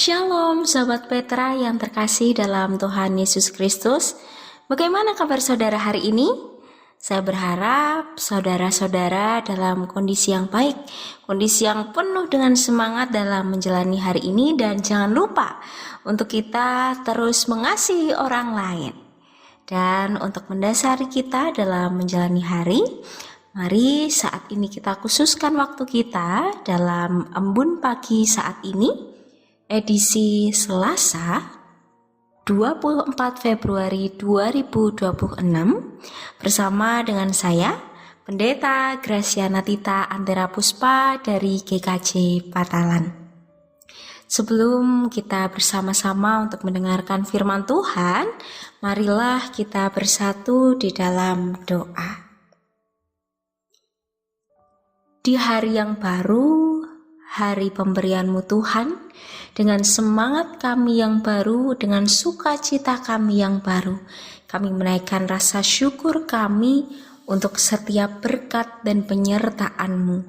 Shalom Sobat Petra yang terkasih dalam Tuhan Yesus Kristus. Bagaimana kabar saudara hari ini? Saya berharap saudara-saudara dalam kondisi yang baik, kondisi yang penuh dengan semangat dalam menjalani hari ini. Dan jangan lupa untuk kita terus mengasihi orang lain. Dan untuk mendasari kita dalam menjalani hari, mari saat ini kita khususkan waktu kita dalam embun pagi saat ini, edisi Selasa 24 Februari 2026 bersama dengan saya Pendeta Graciana Tita Antera Puspa dari GKJ Patalan. Sebelum kita bersama-sama untuk mendengarkan firman Tuhan, marilah kita bersatu di dalam doa. Di hari yang baru, hari pemberian-Mu Tuhan, dengan semangat kami yang baru, dengan sukacita kami yang baru, kami menaikkan rasa syukur kami untuk setiap berkat dan penyertaan-Mu.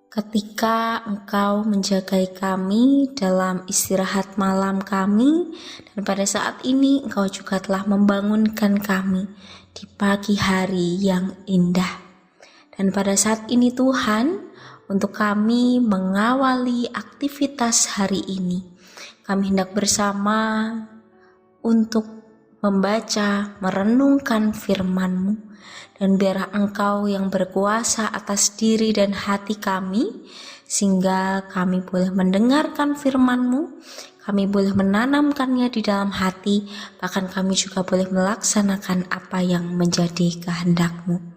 Ketika Engkau menjagai kami dalam istirahat malam kami, dan pada saat ini Engkau juga telah membangunkan kami di pagi hari yang indah. Dan pada saat ini Tuhan, untuk kami mengawali aktivitas hari ini, kami hendak bersama untuk membaca, merenungkan firman-Mu, dan biarlah Engkau yang berkuasa atas diri dan hati kami, sehingga kami boleh mendengarkan firman-Mu, kami boleh menanamkannya di dalam hati, bahkan kami juga boleh melaksanakan apa yang menjadi kehendak-Mu.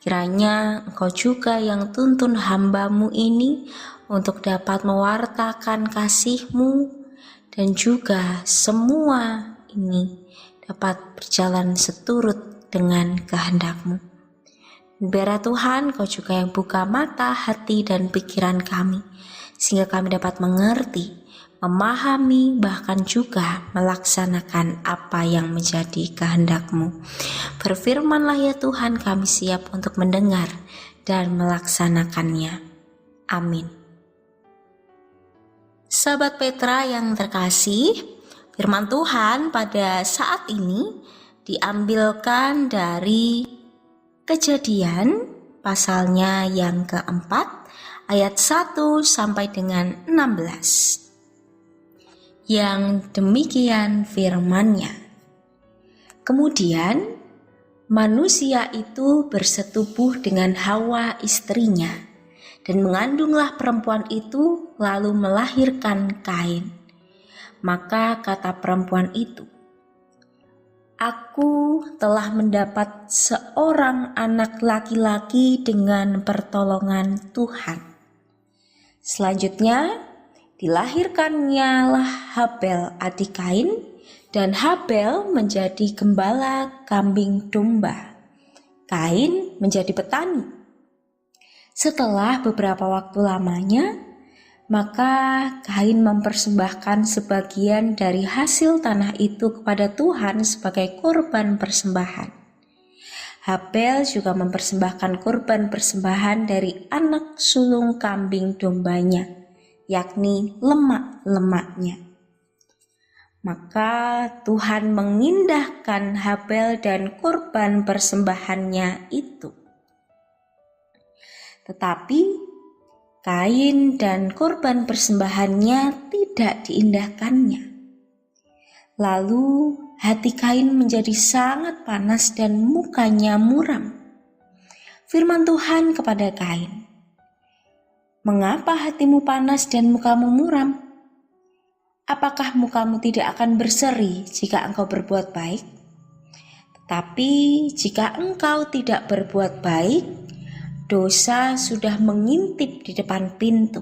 Kiranya Engkau juga yang tuntun hamba-Mu ini untuk dapat mewartakan kasih-Mu, dan juga semua ini dapat berjalan seturut dengan kehendak-Mu. Biarlah Tuhan Engkau juga yang buka mata, hati, dan pikiran kami, sehingga kami dapat mengerti, memahami, bahkan juga melaksanakan apa yang menjadi kehendak-Mu. Berfirmanlah ya Tuhan, kami siap untuk mendengar dan melaksanakannya. Amin. Sahabat Petra yang terkasih, firman Tuhan pada saat ini diambilkan dari Kejadian pasalnya yang keempat, ayat 1 sampai dengan 16. Yang demikian firman-Nya. Kemudian manusia itu bersetubuh dengan Hawa istrinya, dan mengandunglah perempuan itu lalu melahirkan Kain. Maka kata perempuan itu, "Aku telah mendapat seorang anak laki-laki dengan pertolongan Tuhan." Selanjutnya dilahirkannya Habel adik Kain, dan Habel menjadi gembala kambing domba. Kain menjadi petani. Setelah beberapa waktu lamanya, maka Kain mempersembahkan sebagian dari hasil tanah itu kepada Tuhan sebagai korban persembahan. Habel juga mempersembahkan korban persembahan dari anak sulung kambing dombanya, yakni lemak-lemaknya. Maka Tuhan mengindahkan Habel dan korban persembahannya itu. Tetapi Kain dan korban persembahannya tidak diindahkannya. Lalu hati Kain menjadi sangat panas dan mukanya muram. Firman Tuhan kepada Kain, "Mengapa hatimu panas dan mukamu muram? Apakah mukamu tidak akan berseri jika engkau berbuat baik? Tetapi jika engkau tidak berbuat baik, dosa sudah mengintip di depan pintu.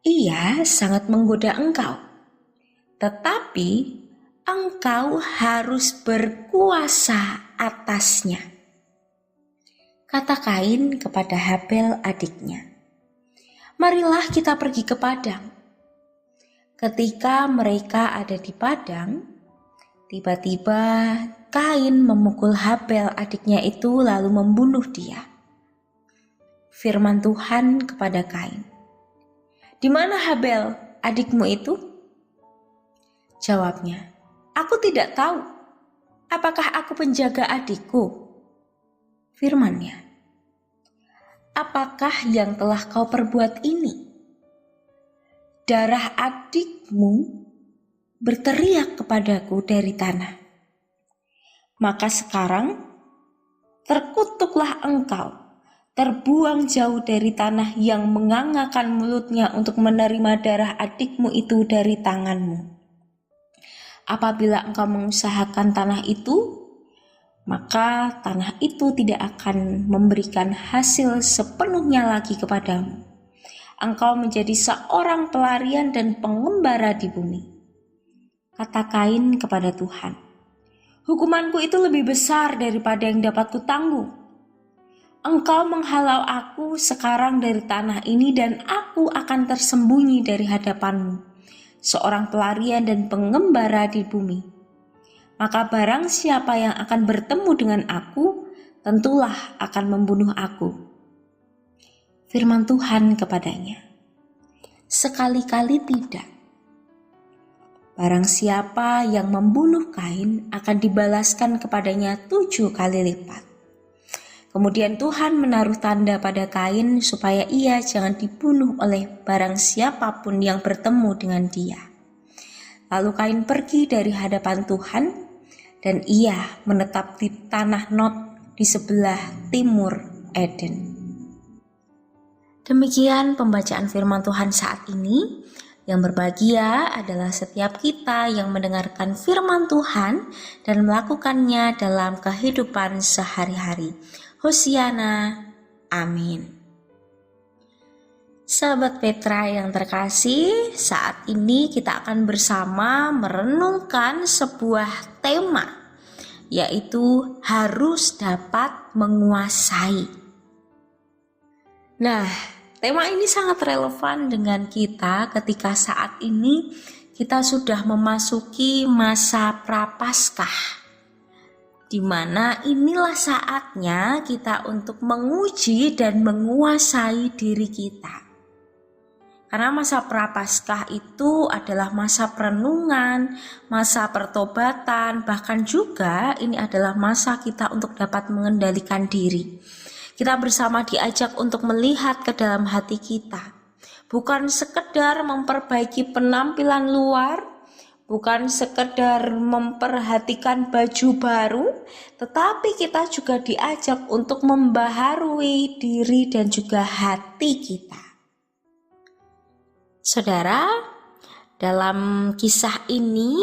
Ia sangat menggoda engkau, tetapi engkau harus berkuasa atasnya." Kata Kain kepada Habel adiknya, "Marilah kita pergi ke padang." Ketika mereka ada di padang, tiba-tiba Kain memukul Habel adiknya itu lalu membunuh dia. Firman Tuhan kepada Kain, "Di mana Habel adikmu itu? Jawabnya, aku tidak tahu. Apakah aku penjaga adikku? Firman-Nya, apakah yang telah kau perbuat ini? Darah adikmu berteriak kepadaku dari tanah. Maka sekarang terkutuklah engkau, terbuang jauh dari tanah yang mengangakan mulutnya untuk menerima darah adikmu itu dari tanganmu. Apabila engkau mengusahakan tanah itu, maka tanah itu tidak akan memberikan hasil sepenuhnya lagi kepadamu. Engkau menjadi seorang pelarian dan pengembara di bumi. Kata Kain kepada Tuhan, hukumanku itu lebih besar daripada yang dapat kutanggung. Engkau menghalau aku sekarang dari tanah ini dan aku akan tersembunyi dari hadapanmu, seorang pelarian dan pengembara di bumi. Maka barang siapa yang akan bertemu dengan aku, tentulah akan membunuh aku. Firman Tuhan kepadanya, sekali-kali tidak. Barang siapa yang membunuh Kain akan dibalaskan kepadanya 7 kali lipat. Kemudian Tuhan menaruh tanda pada Kain supaya ia jangan dibunuh oleh barang siapapun yang bertemu dengan dia. Lalu Kain pergi dari hadapan Tuhan dan ia menetap di tanah Nod di sebelah timur Eden. Demikian pembacaan firman Tuhan saat ini. Yang berbahagia adalah setiap kita yang mendengarkan firman Tuhan dan melakukannya dalam kehidupan sehari-hari. Hosiana, amin. Sahabat Petra yang terkasih, saat ini kita akan bersama merenungkan sebuah tema, yaitu harus dapat menguasai. Nah, tema ini sangat relevan dengan kita ketika saat ini kita sudah memasuki masa Prapaskah, di mana inilah saatnya kita untuk menguji dan menguasai diri kita. Karena masa Prapaskah itu adalah masa perenungan, masa pertobatan, bahkan juga ini adalah masa kita untuk dapat mengendalikan diri. Kita bersama diajak untuk melihat ke dalam hati kita. Bukan sekedar memperbaiki penampilan luar, bukan sekedar memperhatikan baju baru, tetapi kita juga diajak untuk membaharui diri dan juga hati kita. Saudara, dalam kisah ini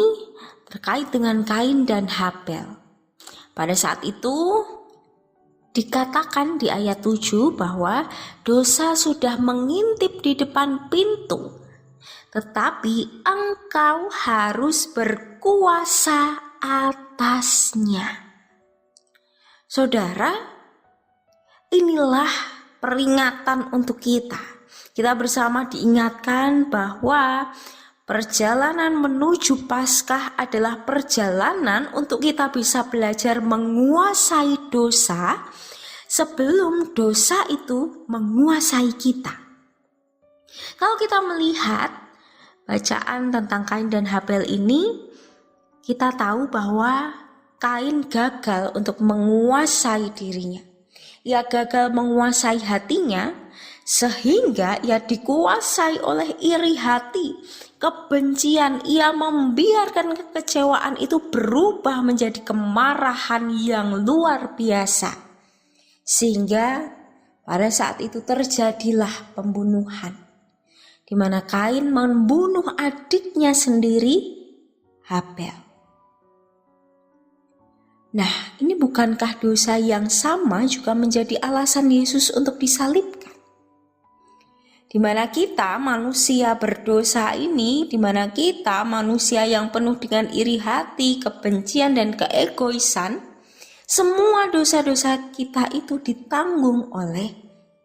terkait dengan Kain dan Habel. Pada saat itu dikatakan di ayat 7 bahwa dosa sudah mengintip di depan pintu, tetapi engkau harus berkuasa atasnya. Saudara, inilah peringatan untuk kita. Kita bersama diingatkan bahwa perjalanan menuju Paskah adalah perjalanan untuk kita bisa belajar menguasai dosa sebelum dosa itu menguasai kita. Kalau kita melihat bacaan tentang Kain dan Habel ini, kita tahu bahwa Kain gagal untuk menguasai dirinya. Ia gagal menguasai hatinya sehingga ia dikuasai oleh iri hati, kebencian. Ia membiarkan kekecewaan itu berubah menjadi kemarahan yang luar biasa. Sehingga pada saat itu terjadilah pembunuhan, di mana Kain membunuh adiknya sendiri, Habel. Nah, ini bukankah dosa yang sama juga menjadi alasan Yesus untuk disalibkan? Di mana kita manusia berdosa ini, di mana kita manusia yang penuh dengan iri hati, kebencian dan keegoisan, semua dosa-dosa kita itu ditanggung oleh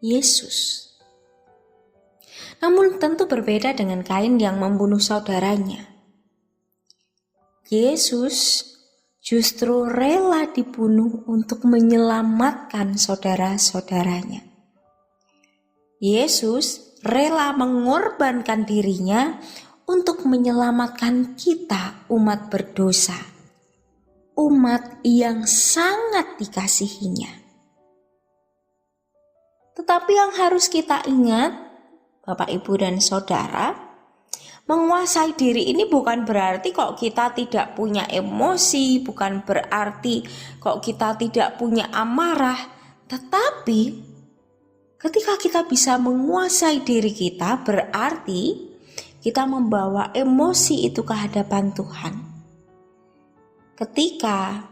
Yesus. Namun tentu berbeda dengan Kain yang membunuh saudaranya. Yesus justru rela dibunuh untuk menyelamatkan saudara-saudaranya. Yesus rela mengorbankan dirinya untuk menyelamatkan kita umat berdosa, umat yang sangat dikasihinya. Tetapi yang harus kita ingat, Bapak, Ibu, dan Saudara, menguasai diri ini bukan berarti kok kita tidak punya emosi, bukan berarti kok kita tidak punya amarah. Tetapi ketika kita bisa menguasai diri kita, berarti kita membawa emosi itu ke hadapan Tuhan. Ketika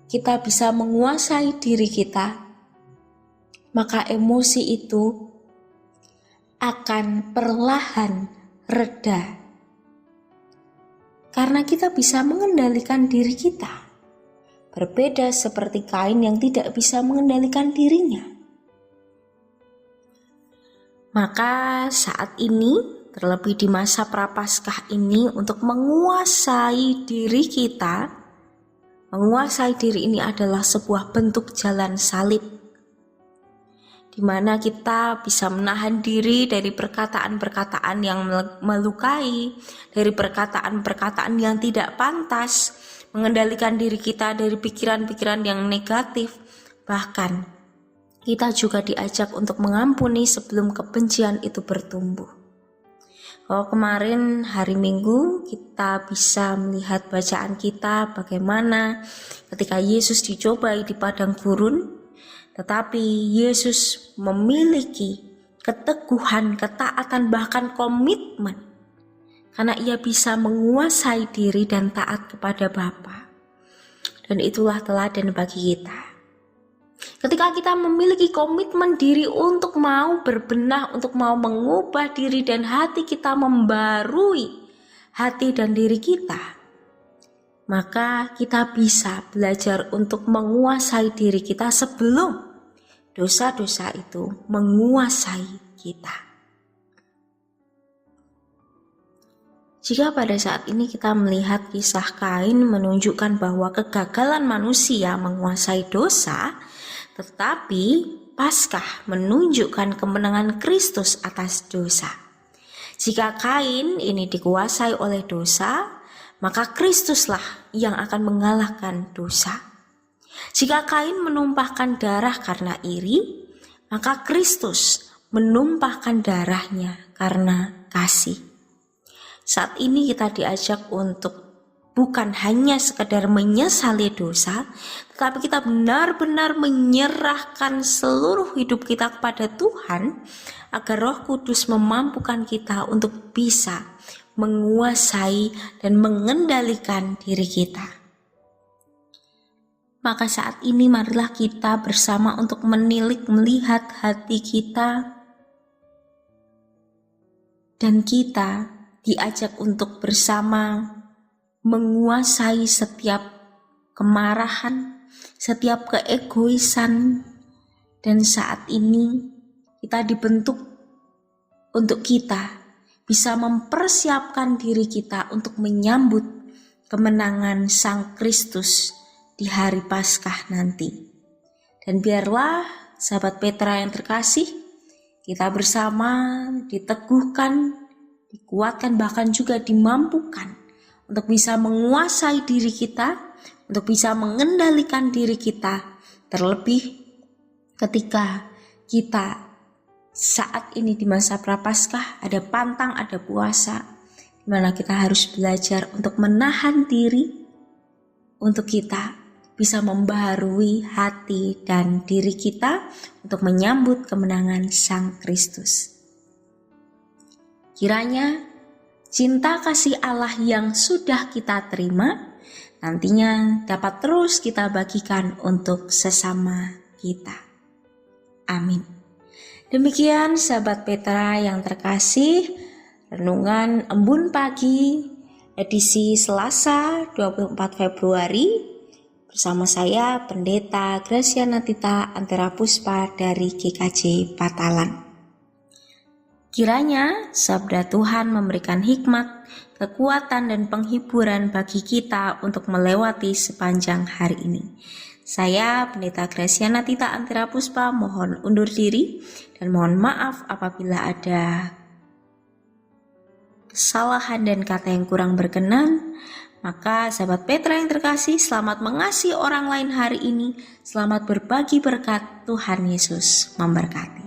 kita bisa menguasai diri kita, maka emosi itu akan perlahan reda. Karena kita bisa mengendalikan diri kita. Berbeda seperti Kain yang tidak bisa mengendalikan dirinya. Maka saat ini, terlebih di masa Prapaskah ini, untuk menguasai diri kita, menguasai diri ini adalah sebuah bentuk jalan salib, di mana kita bisa menahan diri dari perkataan-perkataan yang melukai, dari perkataan-perkataan yang tidak pantas, mengendalikan diri kita dari pikiran-pikiran yang negatif. Bahkan kita juga diajak untuk mengampuni sebelum kebencian itu bertumbuh. Kalau kemarin hari Minggu kita bisa melihat bacaan kita bagaimana ketika Yesus dicobai di padang gurun, tetapi Yesus memiliki keteguhan, ketaatan, bahkan komitmen karena ia bisa menguasai diri dan taat kepada Bapa. Dan itulah teladan bagi kita. Ketika kita memiliki komitmen diri untuk mau berbenah, untuk mau mengubah diri dan hati kita, membarui hati dan diri kita, maka kita bisa belajar untuk menguasai diri kita sebelum dosa-dosa itu menguasai kita. Jika pada saat ini kita melihat kisah Kain menunjukkan bahwa kegagalan manusia menguasai dosa, tetapi Paskah menunjukkan kemenangan Kristus atas dosa. Jika Kain ini dikuasai oleh dosa, maka Kristuslah yang akan mengalahkan dosa. Jika Kain menumpahkan darah karena iri, maka Kristus menumpahkan darahnya karena kasih. Saat ini kita diajak untuk bukan hanya sekedar menyesali dosa, tetapi kita benar-benar menyerahkan seluruh hidup kita kepada Tuhan, agar Roh Kudus memampukan kita untuk bisa menguasai dan mengendalikan diri kita. Maka saat ini marilah kita bersama untuk melihat hati kita, dan kita diajak untuk bersama menguasai setiap kemarahan, setiap keegoisan. Dan saat ini kita dibentuk untuk kita bisa mempersiapkan diri kita untuk menyambut kemenangan Sang Kristus di hari Paskah nanti. Dan biarlah sahabat Petra yang terkasih, kita bersama diteguhkan, dikuatkan, bahkan juga dimampukan untuk bisa menguasai diri kita, untuk bisa mengendalikan diri kita, terlebih ketika kita saat ini di masa Prapaskah ada pantang, ada puasa, di mana kita harus belajar untuk menahan diri, untuk kita bisa membaharui hati dan diri kita untuk menyambut kemenangan Sang Kristus. Kiranya cinta kasih Allah yang sudah kita terima nantinya dapat terus kita bagikan untuk sesama kita. Amin. Demikian sahabat Petra yang terkasih, renungan Embun Pagi edisi Selasa 24 Februari bersama saya Pendeta Graciana Tita Antera Puspa dari GKJ Patalan. Kiranya sabda Tuhan memberikan hikmat, kekuatan, dan penghiburan bagi kita untuk melewati sepanjang hari ini. Saya Pendeta Graciana Tita Antera Puspa mohon undur diri dan mohon maaf apabila ada kesalahan dan kata yang kurang berkenan. Maka sahabat Petra yang terkasih, selamat mengasihi orang lain hari ini. Selamat berbagi berkat. Tuhan Yesus memberkati.